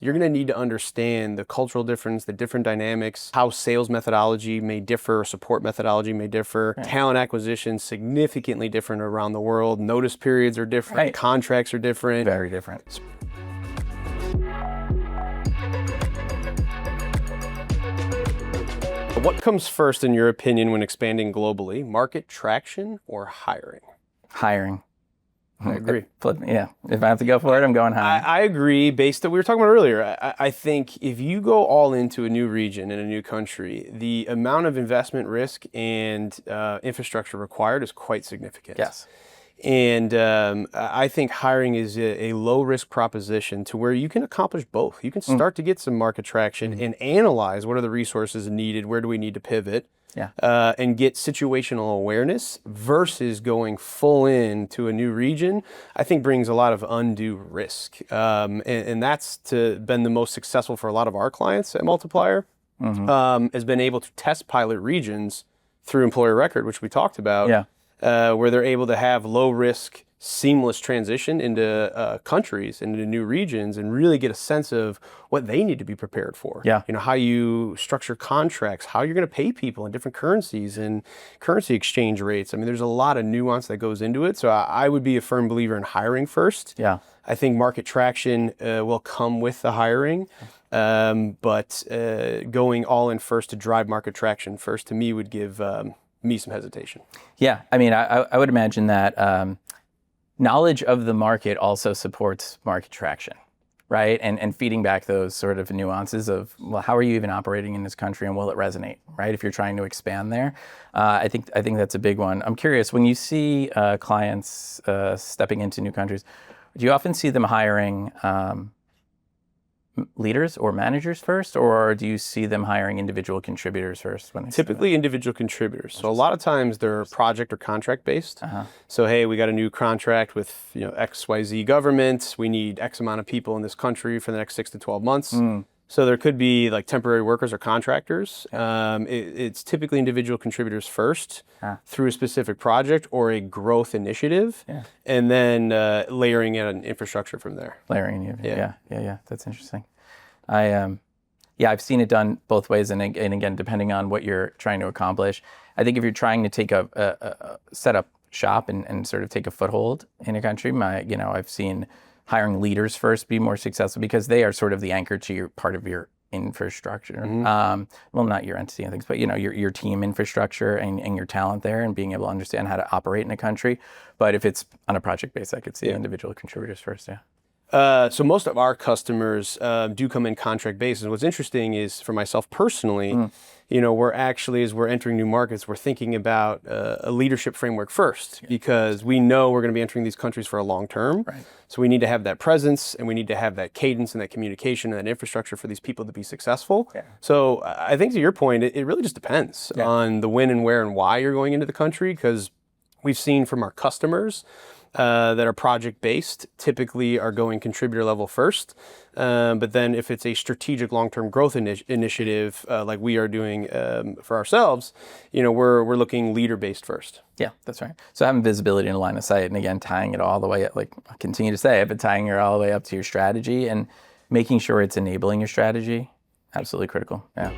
you're going to need to understand the cultural difference, the different dynamics, how sales methodology may differ, support methodology may differ, talent acquisition significantly different around the world, notice periods are different, contracts are different. Very different. What comes first in your opinion when expanding globally, market traction or hiring? Hiring. I agree. Yeah, if I have to go for it, I'm going hiring. I agree. Based on what we were talking about earlier, I think if you go all into a new region in a new country, the amount of investment risk and infrastructure required is quite significant. Yes. And I think hiring is a low risk proposition to where you can accomplish both. You can start to get some market traction and analyze what are the resources needed, where do we need to pivot, and get situational awareness versus going full into a new region, I think brings a lot of undue risk. And that's been the most successful for a lot of our clients at Multiplier, has been able to test pilot regions through employer record, which we talked about. Where they're able to have low risk, seamless transition into countries, into new regions, and really get a sense of what they need to be prepared for. You know, how you structure contracts, how you're going to pay people in different currencies and currency exchange rates. I mean, there's a lot of nuance that goes into it. So I would be a firm believer in hiring first. I think market traction will come with the hiring. But going all in first to drive market traction first, to me, would give me some hesitation. Yeah, I mean, I would imagine that knowledge of the market also supports market traction, right? And feeding back those sort of nuances of, well, how are you even operating in this country and will it resonate, right? If you're trying to expand there, I think that's a big one. I'm curious, when you see clients stepping into new countries, do you often see them hiring leaders or managers first, or do you see them hiring individual contributors first? Typically individual contributors. So a lot of times they're project or contract based. So, hey, we got a new contract with XYZ government. We need X amount of people in this country for the next 6 to 12 months. So there could be like temporary workers or contractors. It's typically individual contributors first through a specific project or a growth initiative, and then layering in an infrastructure from there. Layering in, yeah. That's interesting. I've seen it done both ways, and again, depending on what you're trying to accomplish. I think if you're trying to take a set up shop and sort of take a foothold in a country, I've seen hiring leaders first be more successful because they are sort of the anchor to your part of your infrastructure. Well, not your entity and things, but your team infrastructure and your talent there, and being able to understand how to operate in a country. But if it's on a project base, I could see individual contributors first. So most of our customers do come in contract basis. What's interesting is, for myself personally, we're actually, as we're entering new markets, we're thinking about a leadership framework first, because we know we're going to be entering these countries for a long term. So we need to have that presence, and we need to have that cadence and that communication and that infrastructure for these people to be successful. So I think, to your point, it really just depends on the when and where and why you're going into the country, because we've seen from our customers that are project-based typically are going contributor level first. But then if it's a strategic long-term growth initiative like we are doing for ourselves, we're looking leader-based first. Yeah, that's right. So having visibility and a line of sight, and again, tying it all the way up, like I continue to say it, but tying it all the way up to your strategy and making sure it's enabling your strategy, absolutely critical. Yeah.